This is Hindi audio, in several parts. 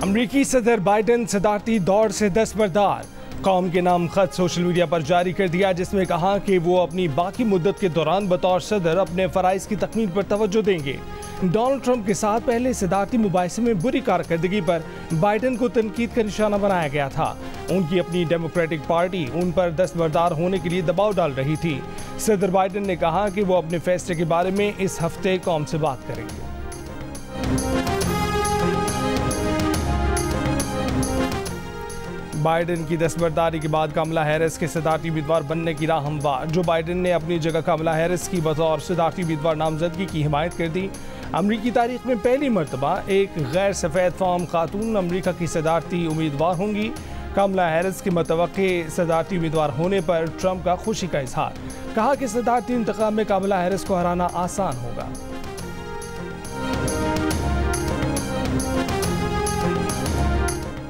अमरीकी सदर बाइडन सदारती दौर से दस्तबरदार। कौम के नाम खत सोशल मीडिया पर जारी कर दिया, जिसमें कहा कि वो अपनी बाकी मुद्दत के दौरान बतौर सदर अपने फ़राइज़ की तकमील पर तवज्जो देंगे। डोनाल्ड ट्रंप के साथ पहले सदारती मुबाहिसे में बुरी कारकर्दगी पर बाइडन को तनकीद का निशाना बनाया गया था। उनकी अपनी डेमोक्रेटिक पार्टी उन पर दस्तबरदार होने के लिए दबाव डाल रही थी। सदर बाइडन ने कहा कि वो अपने फैसले के बारे में इस हफ्ते कौम से बात करेंगे। बाइडन की दस्तबरदारी के बाद कमला हैरिस के सदारती उम्मीदवार बनने की राह हमवार। जो बाइडन ने अपनी जगह कमला हैरिस की बतौर सदारती उम्मीदवार नामजदगी की हिमायत कर दी। अमरीकी तारीख में पहली मरतबा एक गैर सफ़ेद फार्म खातून अमरीका की सदारती उम्मीदवार होंगी। कमला हैरिस के मुतवक्के सदारती उम्मीदवार होने पर ट्रंप का खुशी का इजहार। कहा कि सदारती इंतखाब में कमला हैरिस को हराना आसान होगा।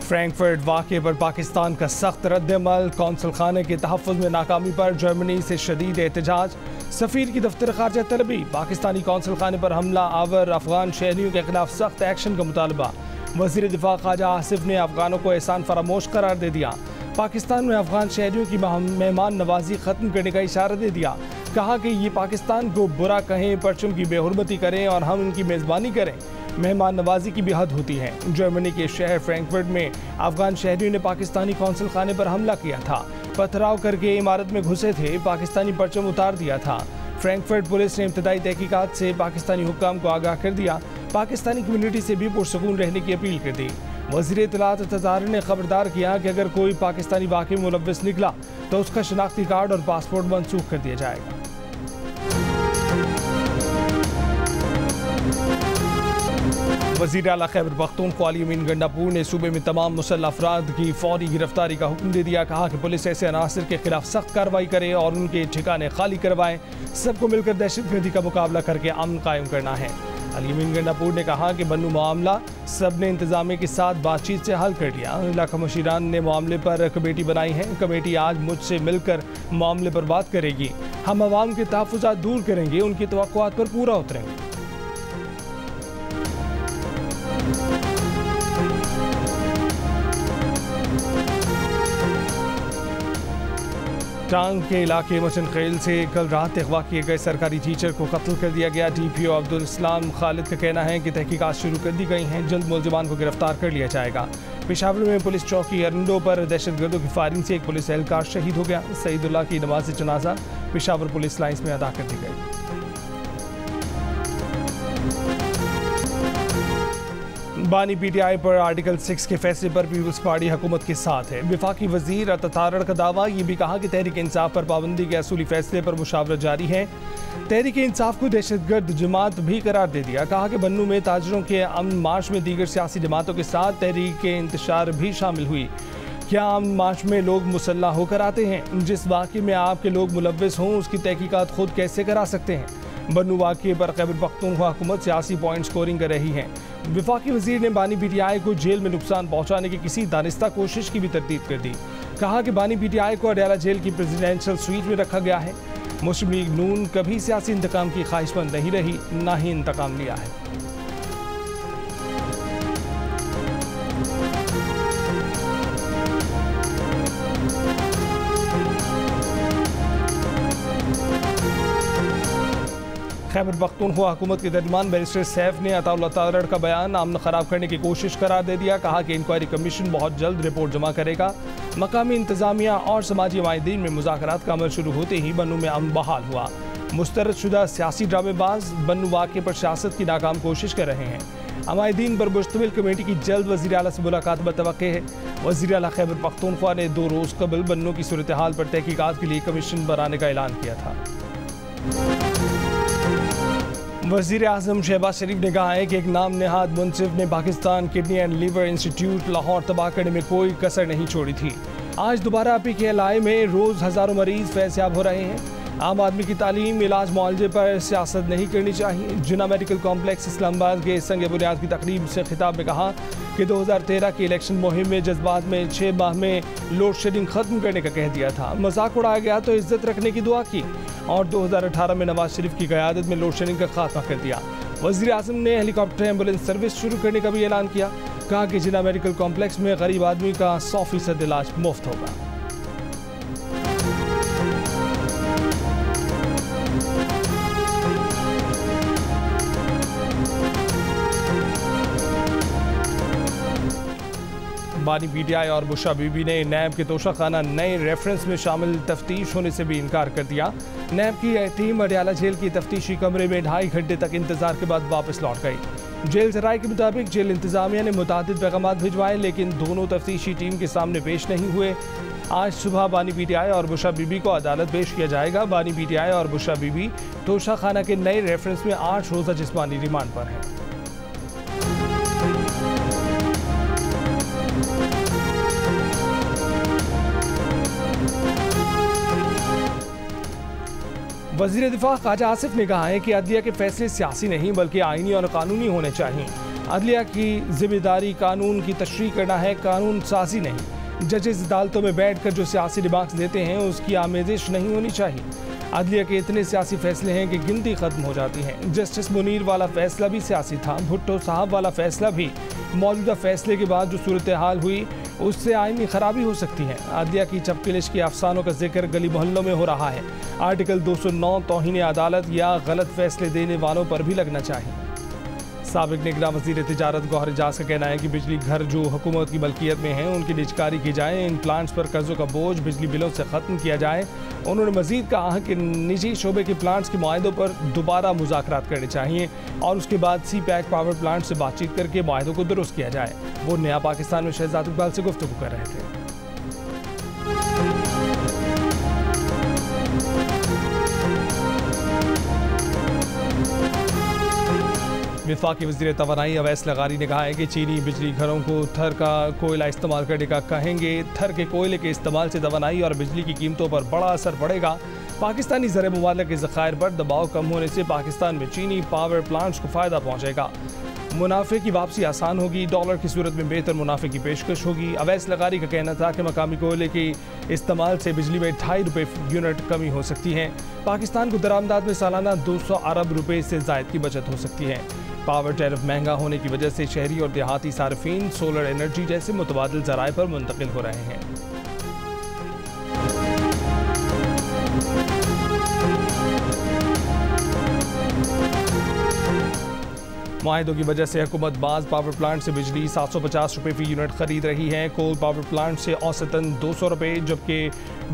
फ्रैंकफर्ट वाक़े पर पाकिस्तान का सख्त रद्द-ए-अमल। कौंसल खाने के तहफ़्फ़ुज़ में नाकामी पर जर्मनी से शदीद एहतजाज। सफ़ीर की दफ्तर ख़ारजा तलबी। पाकिस्तानी कौंसल खाने पर हमला आवर अफ़गान शहरियों के खिलाफ सख्त एक्शन का मुतालबा। वज़ीर दिफ़ा ख्वाजा आसिफ ने अफ़गानों को एहसान फरामोश करार दे दिया। पाकिस्तान में अफ़गान शहरियों की मेहमान नवाजी ख़त्म करने का इशारा दे दिया। कहा कि ये पाकिस्तान को बुरा कहें, परचम की बेहुरमती करें और हम उनकी मेज़बानी करें, मेहमान नवाजी की भी हद होती है। जर्मनी के शहर फ्रैंकफर्ट में अफगान शहरियों ने पाकिस्तानी कौंसल खाने पर हमला किया था। पथराव करके इमारत में घुसे थे, पाकिस्तानी परचम उतार दिया था। फ्रैंकफर्ट पुलिस ने इब्तदाई तहकीकात से पाकिस्तानी हुक्काम को आगाह कर दिया। पाकिस्तानी कम्युनिटी से भी पुरसकून रहने की अपील कर दी। वज़ीर इत्तलात तज़ाहर ने खबरदार किया कि अगर कोई पाकिस्तानी वाक़ई मुलव्वस निकला तो उसका शनाख्ती कार्ड और पासपोर्ट मनसूख कर दिया जाएगा। वज़ीर आला खैबर पख्तूनख्वा अली अमीन गंडापुर ने सूबे में तमाम मुसल्लह अफराद की फौरी गिरफ्तारी का हुक्म दे दिया। कहा कि पुलिस ऐसे अनासर के खिलाफ सख्त कार्रवाई करे और उनके ठिकाने खाली करवाएं। सबको मिलकर दहशतगर्दी का मुकाबला करके अमन कायम करना है। अली अमीन गंडापुर ने कहा कि बन्नू मामला सब ने इंतजामिया के साथ बातचीत से हल कर लिया। इलाका मुशीरान ने मामले पर कमेटी बनाई है। कमेटी आज मुझसे मिलकर मामले पर बात करेगी। हम अवाम के तहफ़्फ़ुज़ात दूर करेंगे, उनकी तवक्कुआत पर पूरा उतरेंगे। टांग के इलाके मचनखेल से कल रात अगवा किए गए सरकारी टीचर को कत्ल कर दिया गया। DPO अब्दुल इस्लाम खालिद का कहना है कि तहकीकात शुरू कर दी गई हैं, जल्द मुलजिमान को गिरफ्तार कर लिया जाएगा। पेशावर में पुलिस चौकी अरंडो पर दहशतगर्दों की फायरिंग से एक पुलिस एहलकार शहीद हो गया। सईदुल्लाह की नमाज जनाजा पेशावर पुलिस लाइन्स में अदा कर दी गई। बानी PTI पर आर्टिकल 6 के फैसले पर पीपल्स पार्टी हुकूमत के साथ है। वफाकी वजीर अतातारड़ का दावा। ये भी कहा कि तहरीक इंसाफ पर पाबंदी के असूली फैसले पर मुशावरत जारी है। तहरीक इंसाफ को दहशतगर्द जमात भी करार दे दिया। कहा कि बन्नू में ताजरों के अमन मार्च में दीगर सियासी जमातों के साथ तहरीक इंतशार भी शामिल हुई। क्या अमन मार्च में लोग मुसल्लह होकर आते हैं? जिस वाक़े में आपके लोग मुलव्वस हों उसकी तहकीकात खुद कैसे करा सकते हैं? बन्नू वाक़े पर खैबर पख्तूनख्वा हुकूमत सियासी पॉइंट स्कोरिंग कर रही है। वफाकी वजीर ने बानी PTI को जेल में नुकसान पहुँचाने की किसी दानिस्ता कोशिश की भी तरदीद कर दी। कहा कि बानी PTI को अडयाला जेल की प्रेसिडेंशियल स्वीट में रखा गया है। मुस्लिम लीग नून कभी सियासी इंतकाम की ख्वाहिशमंद नहीं रही, ना ही इंतकाम लिया है। खैबर पख्तूनख्वा हुकूमत के दरमियान बैरिस्टर सैफ ने अताउल्लाह तारड़ का बयान अमन खराब करने की कोशिश करार दे दिया। कहा कि इंक्वायरी कमीशन बहुत जल्द रिपोर्ट जमा करेगा। मकामी इंतजामिया और समाजी हमायदीन में मुज़ाकरात का अमल शुरू होते ही बन्नू में अमन बहाल हुआ। मुस्तरद शुदा सियासी ड्रामेबाज बन्नू वाक़े पर सियासत की नाकाम कोशिश कर रहे हैं। हमायदीन पर मुश्तमिल कमेटी की जल्द वज़ीर आला से मुलाकात मुतवक्के है। वज़ीर आला खैबर पख्तूनख्वा ने 2 रोज़ कबल बन्नू की सूरत हाल पर तहकीकात के लिए कमीशन बनाने का ऐलान किया था। वज़ीर आज़म शहबाज शरीफ ने कहा है कि एक नाम नेहाद मुंसिफ ने Pakistan kidney and liver institute Lahore तबाह करने में कोई कसर नहीं छोड़ी थी। आज दोबारा PKLI में रोज़ हज़ारों मरीज फैज़याब हो रहे हैं। आम आदमी की तालीम, इलाज, मुआवजे पर सियासत नहीं करनी चाहिए। जिना मेडिकल कॉम्प्लेक्स इस्लामाबाद के संग बुनियाद की तकरीब से खिताब में कहा कि 2013 की इलेक्शन मुहिम में जज्बात में 6 माह में लोड शेडिंग ख़त्म करने का कह दिया था। मजाक उड़ाया गया तो इज्जत रखने की दुआ की और 2018 में नवाज शरीफ की क़यादत में लोड शेडिंग का खात्मा कर दिया। वज़ीर आज़म ने हेलीकॉप्टर एम्बुलेंस सर्विस शुरू करने का भी ऐलान किया। कहा कि जिला मेडिकल कॉम्प्लेक्स में गरीब आदमी का 100% इलाज मुफ्त होगा। बानी पीटीआई और बुशरा बीबी ने नैब के तोशाखाना नए रेफरेंस में शामिल तफ्तीश होने से भी इनकार कर दिया। नैब की टीम अडयाला जेल की तफ्तीशी कमरे में 2.5 घंटे तक इंतजार के बाद वापस लौट गई। जेल जराये के मुताबिक जेल इंतजामिया ने मुतादिद पैगाम भिजवाए, लेकिन दोनों तफ्तीशी टीम के सामने पेश नहीं हुए। आज सुबह बानी पीटीआई और बुशरा बीबी को अदालत पेश किया जाएगा। बानी पीटीआई और बुशरा बीबी तोशाखाना के नए रेफरेंस में 8 रोज़ा जिस्मानी रिमांड पर हैं। वज़ीर दिफा ख्वाजा आसिफ ने कहा है कि अदलिया के फैसले सियासी नहीं बल्कि आईनी और कानूनी होने चाहिए। अदलिया की जिम्मेदारी कानून की तशरीह करना है, कानून साजी नहीं। जजेस अदालतों में बैठकर जो सियासी रिमार्क्स देते हैं उसकी आमेजिश नहीं होनी चाहिए। अदलिया के इतने सियासी फैसले हैं कि गिनती खत्म हो जाती है। जस्टिस मुनीर वाला फैसला भी सियासी था, भुट्टो साहब वाला फैसला भी। मौजूदा फैसले के बाद जो सूरत हाल हुई उससे आईनी खराबी हो सकती है। अदलिया की चपकलिश के अफसानों का जिक्र गली मोहल्लों में हो रहा है। आर्टिकल 209 तौहीन अदालत या गलत फैसले देने वालों पर भी लगना चाहिए। साबिक निगरान वज़ीर तिजारत गौहर एजाज का कहना है कि बिजली घर जो हुकूमत की मलकियत में हैं उनकी निजकारी की जाए, इन प्लांट्स पर कर्जों का बोझ बिजली बिलों से ख़त्म किया जाए। उन्होंने मजीद कहा कि निजी शोबे के प्लांट्स के मुआहदों पर दोबारा मुज़ाकरात करने चाहिए और उसके बाद सी पैक पावर प्लांट से बातचीत करके मुआहदों को दुरुस्त किया जाए। वो नया पाकिस्तान में शहजाद इकबाल से गुफ्तगू कर रहे थे। वफाकी वज़ीर तवानाई अवैस लगारी ने कहा है कि चीनी बिजली घरों को थर का कोयला इस्तेमाल करने का कहेंगे। थर के कोयले के इस्तेमाल से तवानाई और बिजली की कीमतों पर बड़ा असर पड़ेगा। पाकिस्तानी ज़र मुबादला के ज़खायर पर दबाव कम होने से पाकिस्तान में चीनी पावर प्लांट्स को फ़ायदा पहुँचेगा। मुनाफे की वापसी आसान होगी, डॉलर की सूरत में बेहतर मुनाफे की पेशकश होगी। अवैस लगारी का कहना था कि मकामी कोयले के इस्तेमाल से बिजली में 2.5 रुपये यूनिट कमी हो सकती है। पाकिस्तान को दरामदाद में सालाना 200 अरब रुपये से ज़ायद की बचत हो सकती है। पावर टैरिफ महंगा होने की वजह से शहरी और देहाती सार्फिन सोलर एनर्जी जैसे मुतबादिल ज़राए पर मुंतकिल हो रहे हैं। मुआहिदों की वजह से हुकूमत बाज़ पावर प्लांट से बिजली 750 रुपये फी यूनिट खरीद रही है। कोल पावर प्लांट से औसतन 200 रुपये, जबकि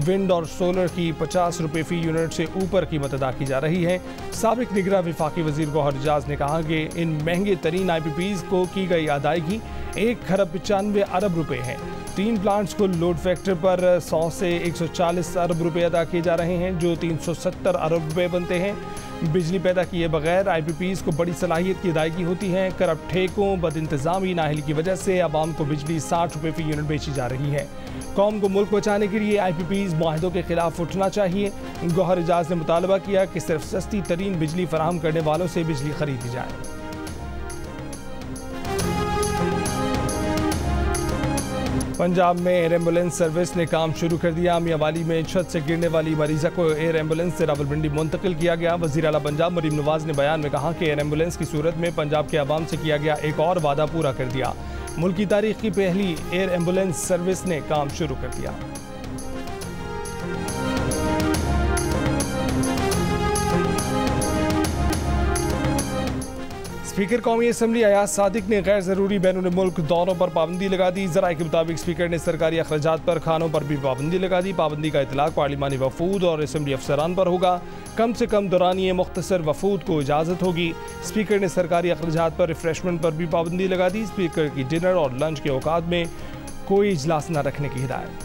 विंड और सोलर की 50 रुपये फी यूनिट से ऊपर कीमत अदा की जा रही है। साबिक निगरान वफाकी वज़ीर गौहर एजाज ने कहा कि इन महंगे तरीन IPPs को की गई अदायगी 1,95 अरब रुपये है। 3 प्लांट्स को लोड फैक्टर पर 100 से 140 अरब रुपये अदा किए जा रहे हैं, जो 370 अरब रुपये बनते हैं। बिजली पैदा किए बगैर IPPs को बड़ी सलाहियत की अदायगी होती है। करप्ट ठेकों, बदइंतजामी, नाहिल की वजह से आवाम को बिजली 60 रुपये फी यूनिट बेची जा रही है। कौम को मुल्क बचाने के लिए IPPs मुआहिदों के खिलाफ उठना चाहिए। गौहर एजाज ने मुतालबा किया कि सिर्फ सस्ती तरीन बिजली फराहम करने वालों से बिजली खरीदी जाए। पंजाब में एयर एम्बुलेंस सर्विस ने काम शुरू कर दिया। मियांवाली में छत से गिरने वाली मरीजा को एयर एम्बुलेंस से रावलपिंडी मुंतकिल किया गया। वज़ीर आला पंजाब मरीम नवाज ने बयान में कहा कि एयर एम्बुलेंस की सूरत में पंजाब के अवाम से किया गया एक और वादा पूरा कर दिया। मुल्क की तारीख की पहली एयर एम्बुलेंस सर्विस ने काम शुरू कर दिया। स्पीकर कौमी असम्बली अयाज सादिक ने गैर ज़रूरी बैरून मुल्क दौरों पर पाबंदी लगा दी। ज़राए के मुताबिक स्पीकर ने सरकारी अखराजात पर खानों पर भी पाबंदी लगा दी। पाबंदी का इतलाक पार्लिमानी वफूद और असम्बली अफसरान पर होगा। कम से कम दौरानिए मुख्तसर वफूद को इजाज़त होगी। स्पीकर ने सरकारी अखराजात पर रिफ्रेशमेंट पर भी पाबंदी लगा दी। स्पीकर की डिनर और लंच के औकात में कोई इजलास न रखने की हिदायत।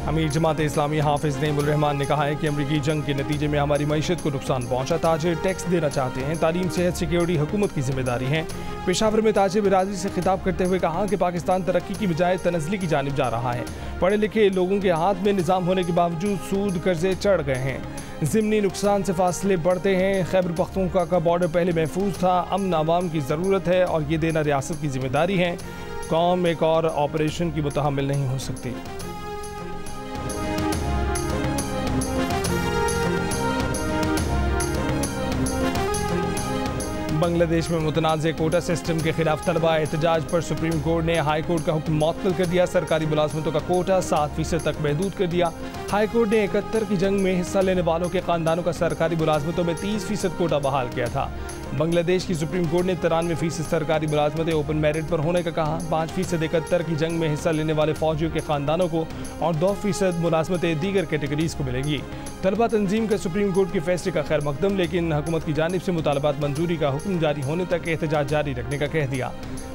अमीर जमात इस्लामी हाफिज नईमुल रहमान ने कहा है कि अमरीकी जंग के नतीजे में हमारी मईशत को नुकसान पहुंचा। ताजिर टैक्स देना चाहते हैं, तालीम, सेहत, सिक्योरिटी हुकूमत की जिम्मेदारी है। पेशावर में ताजिर बिरादरी से खिताब करते हुए कहा कि पाकिस्तान तरक्की की बजाय तनज़ली की जानिब जा रहा है। पढ़े लिखे लोगों के हाथ में निज़ाम होने के बावजूद सूद कर्जे चढ़ गए हैं। ज़िमनी नुकसान से फासले बढ़ते हैं। खैबर पख्तूनख्वा का बॉर्डर पहले महफूज था, अमन आवाम की ज़रूरत है और ये देना रियासत की जिम्मेदारी है। कौम एक और ऑपरेशन की मुतहम्मिल नहीं हो सकती। बांग्लादेश में मुतनाज़ कोटा सिस्टम के खिलाफ तलबा एहतजाज पर सुप्रीम कोर्ट ने हाई कोर्ट का हुक्म मुअत्तल कर दिया। सरकारी मुलाजमतों का कोटा 7% तक महदूद कर दिया। हाई कोर्ट ने 71 की जंग में हिस्सा लेने वालों के खानदानों का सरकारी मुलाजमतों में 30% कोटा बहाल किया था। बांग्लादेश की सुप्रीम कोर्ट ने 93% सरकारी मुलाजमतें ओपन मेरिट पर होने का कहा। 5% 71 की जंग में हिस्सा लेने वाले फौजियों के खानदानों को और 2% मुलाजमतें दीगर कैटेगरीज को मिलेंगी। तलबा तंजीम का सुप्रीम कोर्ट के फैसले का खैर मकदम, लेकिन हुकूमत की जानिब से मुतालबात मंजूरी का हुक्म जारी होने तक एहतजाज जारी रखने का कह दिया।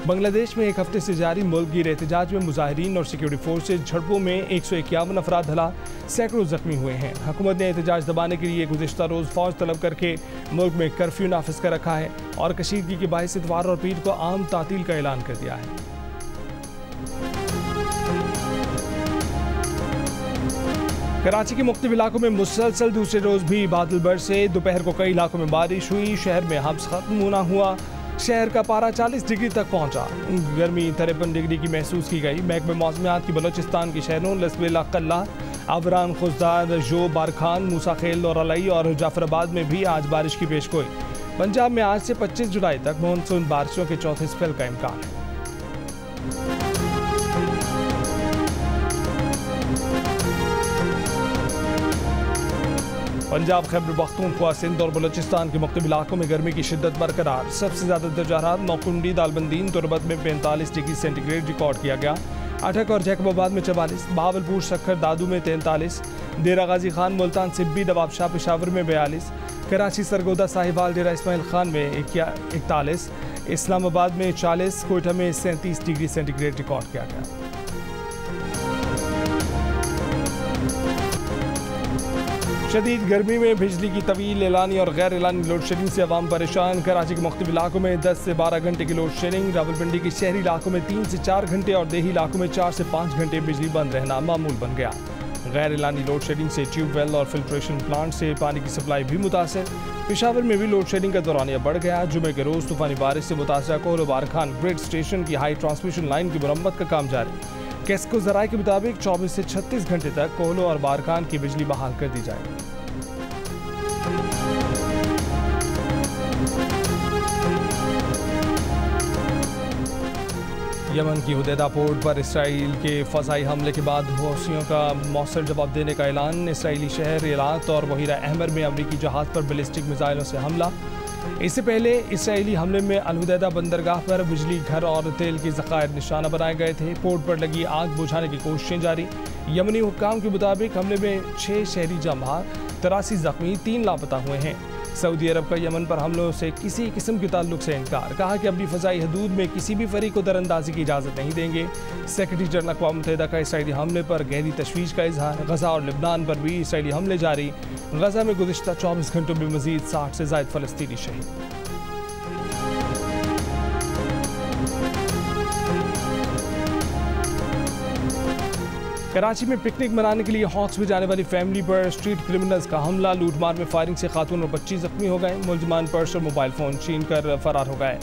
बांग्लादेश में एक हफ्ते से जारी मुल्कगीर एहतजाज में मुजाहिरीन और सिक्योरिटी फोर्सेज झड़पों में 151 अफराद हलाक, सैकड़ों जख्मी हुए हैं। हुकूमत ने एहतजाज दबाने के लिए गुज़िश्ता रोज़ फौज तलब करके मुल्क में कर्फ्यू नाफिज कर रखा है और कशीदगी के बायस इतवार और पीर को आम तातील का ऐलान कर दिया है। कराची के मुख्तलिफ इलाकों में मुसलसल दूसरे रोज भी बादल बरसे। दोपहर को कई इलाकों में बारिश हुई। शहर में हब्स खत्म होना हुआ। शहर का पारा 40 डिग्री तक पहुंचा। गर्मी 53 डिग्री की महसूस की गई। महकमे मौसमियात की बलोचिस्तान के शहरों लसबेला, कल्ला, आवरान, खुजदार, जो, बारखान, मूसा खेल और अलई और जाफराबाद में भी आज बारिश की पेशगोई। पंजाब में आज से 25 जुलाई तक मानसून बारिशों के चौथे स्पेल का इम्कान है। पंजाब, खैबर पख्तूनख्वा, सिंध और बलोचिस्तान के मुख्तलिफ इलाकों में गर्मी की शिद्दत बरकरार। सबसे ज्यादा दर्जा हरारत नौकुंडी, दालबंदीन, तुरबत में 45 डिग्री सेंटीग्रेड रिकॉर्ड किया गया। अटक और जैकबाबाद में 44, बहावलपुर, सक्खर, दादू में 43, डेरा गाजी खान, मुल्तान, सिब्बी, नवाबशाह, पेशावर में 42, कराची, सरगोदा, साहिवाल, डेरा इस्माइल खान में 41, इस्लामाबाद में 40, कोयटा में 37 डिग्री सेंटीग्रेड रिकॉर्ड किया गया। शदीद गर्मी में बिजली की तवील एलानी और गैर एलानी लोड शेडिंग से अवाम परेशान। कराची के मुख्तलिफ इलाकों में 10 से 12 घंटे की लोड शेडिंग। रावलपिंडी के शहरी इलाकों में 3 से 4 घंटे और देही इलाकों में 4 से 5 घंटे बिजली बंद रहना मामूल बन गया। गैर एलानी लोड शेडिंग से ट्यूबवेल और फिल्ट्रेशन प्लांट से पानी की सप्लाई भी मुतासर। पेशावर में भी लोड शेडिंग का दौरानिया बढ़ गया। जुमे के रोज तूफानी बारिश से मुतासर कोहलो बारखान ग्रिड स्टेशन की हाई ट्रांसमिशन लाइन की मरम्मत का काम जारी। केस्को ज़राए के मुताबिक 24 से 36 घंटे तक कोहलो और बारखान की बिजली बहाल कर दी जाएगी। यमन की हुदैदा पोर्ट पर इसराइल के फ़ज़ाई हमले के बाद हौसियों का मौसर जवाब देने का ऐलान। इसराइली शहर एलात और बहीरा अहमर में अमरीकी जहाज़ पर बैलिस्टिक मिसाइलों से हमला। इससे पहले इसराइली हमले में अलहुदैदा बंदरगाह पर बिजली घर और तेल के ज़खायर निशाना बनाए गए थे। पोर्ट पर लगी आग बुझाने की कोशिशें जारी। यमनी हुक्काम के मुताबिक हमले में 6 शहरी जमा, 83 जख्मी, 3 लापता हुए हैं। सऊदी अरब का यमन पर हमलों से किसी किस्म के ताल्लुक से इनकार। कहा कि अपनी फ़ज़ाई हदूद में किसी भी फरीक को दरअंदाजी की इजाज़त नहीं देंगे। सेक्रेटरी जनरल अक़वाम मुत्तहिदा का इसराइली हमले पर गहरी तशवीश का इजहार। गज़ा और लिबनान पर भी इसराइली हमले जारी। गज़ा में गुज़िश्ता 24 घंटों में मज़ीद 60 से ज़ायद फ़लस्तीनी शहीद। कराची में पिकनिक मनाने के लिए हॉक्स में जाने वाली फैमिली पर स्ट्रीट क्रिमिनल्स का हमला। लूटमार में फायरिंग से खातून और बच्ची जख्मी हो गए। मुलजमान पर्स और मोबाइल फ़ोन छीन कर फरार हो गए।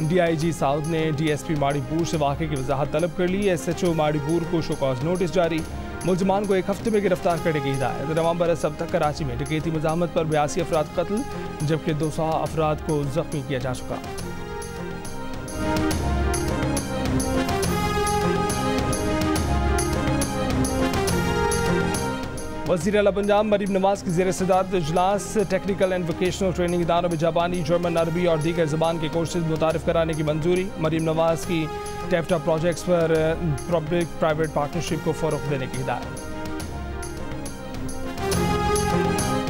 DIG साउथ ने DSP माड़ीपुर से वाक़े की वजाहत तलब कर ली। SHO माड़ीपुर को शो कॉज नोटिस जारी। मुलजमान को 1 हफ्ते में गिरफ्तार करने की हिदायत। रवां बरस अब तक कराची में डकैती मज़ाहमत पर 82 अफराद कत्ल, जबकि 200 अफराद को जख्मी किया जा चुका। वज़ीर आला पंजाब मरीम नवाज की ज़ेर सदारत इजलास। टेक्निकल एंड वोकेशनल ट्रेनिंग इदारों में जापानी, जर्मन, अरबी और दीगर ज़बान के कोर्सेज मुतारिफ कराने की मंजूरी। मरीम नवाज की टेफ्टा प्रोजेक्ट्स पर पब्लिक प्राइवेट पार्टनरशिप को फ़रोग़ देने की हिदायत।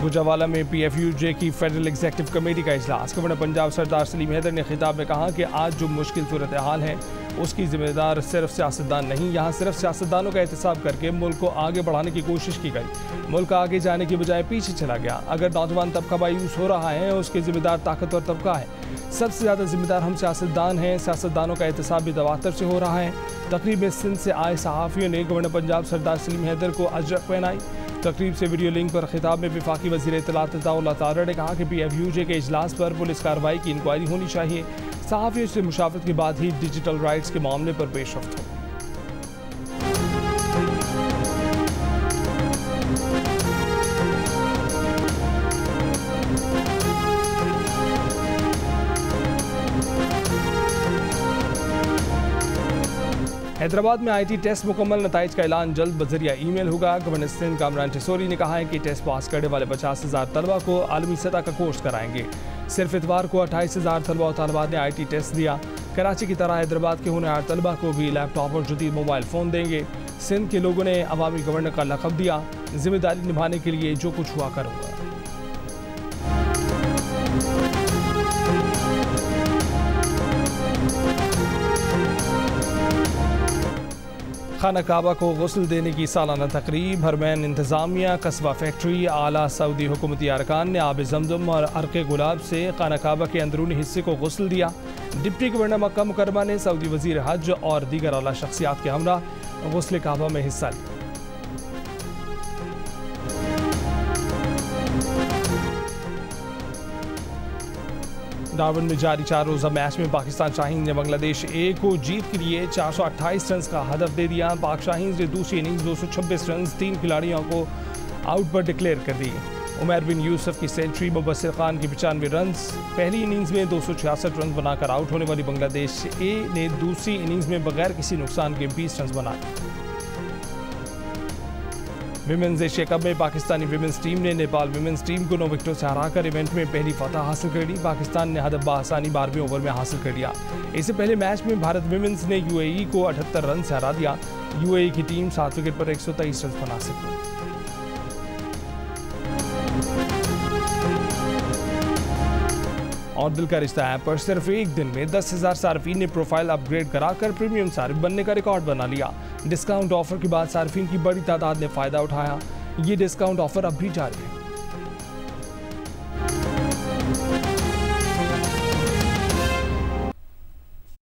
गुजरावाला में PFUJ की फेडरल एग्जीक्यूटिव कमेटी का इजलास। गवर्नर पंजाब सरदार सलीम हैदर ने खिताब में कहा कि आज जो मुश्किल सूरत हाल है उसकी जिम्मेदार सिर्फ सियासतदान नहीं, यहाँ सिर्फ सियासतदानों का एहतसाब करके मुल्क को आगे बढ़ाने की कोशिश की गई। मुल्क आगे जाने की बजाय पीछे चला गया। अगर नौजवान तबका मायूस हो रहा है उसके जिम्मेदार ताकतवर तबका है। सबसे ज़्यादा जिम्मेदार हम सियासतदान हैं। सियासतदानों का एहतसाब भी दवातर से हो रहा है। तकरीब में सिंध से आए सहाफ़ियों ने गवर्नर पंजाब सरदार सलीम हैदर को अजरक पहनाई। तकरीब से वीडियो लिंक पर खिताब में वफाकी वज़ीर इत्तलात अताउल्लाह तारा ने कहा कि PFUJ के इजलास पर पुलिस कार्रवाई की इंक्वायरी होनी चाहिए। सहाफ़ियों से मुशावरत के बाद ही डिजिटल राइट्स के मामले पर पेशरफ्त हो। हैदराबाद में IT टेस्ट मुकम्मल, नताइज का ऐलान जल्द बजरिया ईमेल होगा। गवर्नर सिंध कामरान टिसोरी ने कहा है कि टेस्ट पास करने वाले 50,000 तलबा को आलमी सतह का कोर्स कराएंगे। सिर्फ इतवार को 28,000 तलबा और तालिबात ने IT टेस्ट दिया। कराची की तरह हैदराबाद के होनहार तलबा को भी लैपटॉप और जदीद मोबाइल फ़ोन देंगे। सिंध के लोगों ने अवामी गवर्नर का लक़ब दिया। जिम्मेदारी निभाने के लिए जो कुछ हुआ करूँगा। खाना काबा को गुस्ल देने की सालाना तकरीब। हरमैन इंतज़ामिया, कस्बा फैक्ट्री, आला सऊदी हुकूमती अरकान ने आब जमजम और अर्क़े गुलाब से खाना काबा के अंदरूनी हिस्से को गुस्ल दिया। डिप्टी गवर्नर मक्का मुकरमा ने सऊदी वज़ीर हज और दीगर आला शख्सियात के हमरा गुस्ल काबा में हिस्सा लिया। डार्बन में जारी 4 रोज़ा मैच में पाकिस्तान शाहीन ने बांग्लादेश ए को जीत के लिए 428 रन का हदफ दे दिया। पाक शाहीन ने दूसरी इनिंग्स 226 रन 3 खिलाड़ियों को आउट पर डिक्लेयर कर दी। उमर बिन यूसुफ की सेंचुरी, मुबस्सिर खान की 95 रन। पहली इनिंग्स में 266 रन बनाकर आउट होने वाली बांग्लादेश ए ने दूसरी इनिंग्स में बगैर किसी नुकसान के 20 रन बनाए। विमेंस एशिया कप में पाकिस्तानी विमेंस टीम ने नेपाल विमेंस टीम को 9 विकेटों से हराकर इवेंट में पहली फतह हासिल कर ली। पाकिस्तान ने हदफ बआसानी 12वें ओवर में हासिल कर लिया। इससे पहले मैच में भारत विमेंस ने UAE को 78 रन से हरा दिया। UAE की टीम 7 विकेट पर 123 रन बना सकी। और दिल का रिश्ता ऐप पर सिर्फ एक दिन में 10,000 सार्फिन ने प्रोफाइल अपग्रेड कराकर प्रीमियम सार्फ बनने का रिकॉर्ड बना लिया। डिस्काउंट ऑफर के बाद सार्फिन की बड़ी तादाद ने फ़ायदा उठाया। ये डिस्काउंट ऑफर अब भी जारी है।